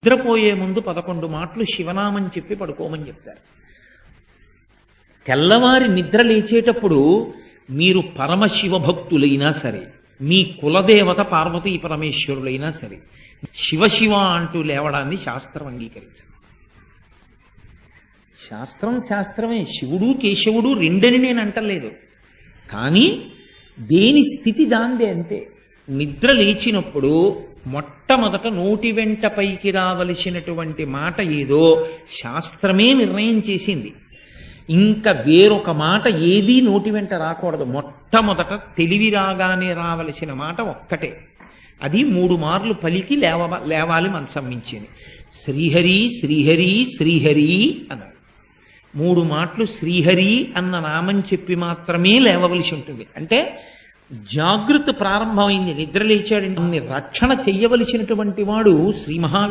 నిద్రపోయే ముందు 11 మాటలు శివనామం చెప్పి పడుకోమని చెప్తారు. తెల్లవారి నిద్ర లేచేటప్పుడు మీరు పరమశివ భక్తులైనా సరే, మీ కులదేవత పార్వతీ పరమేశ్వరులైనా సరే, శివ శివ అంటూ లేవడాన్ని శాస్త్రం అంగీకరించదు. శాస్త్రమే. శివుడు కేశవుడు రెండని నేను అంటలేదు, కానీ దేని స్థితి దాందే అంతే. నిద్ర లేచినప్పుడు మొట్టమొదట నోటి వెంట పైకి రావలసినటువంటి మాట ఏదో శాస్త్రమే నిర్ణయం చేసింది. ఇంకా వేరొక మాట ఏదీ నోటి వెంట రాకూడదు. మొట్టమొదట తెలివి రాగానే రావలసిన మాట ఒక్కటే, అది 3 మార్లు పలికి లేవాలి మనసం మించింది. శ్రీహరి శ్రీహరి శ్రీహరి అన్నాడు. 3 మాటలు శ్రీహరి అన్న నామం చెప్పి మాత్రమే లేవవలసి ఉంటుంది. అంటే జాగృతి ప్రారంభమైంది. నిద్ర లేచాడు, రక్షణ చెయ్యవలసినటువంటి వాడు శ్రీ మహావిష్ణువు.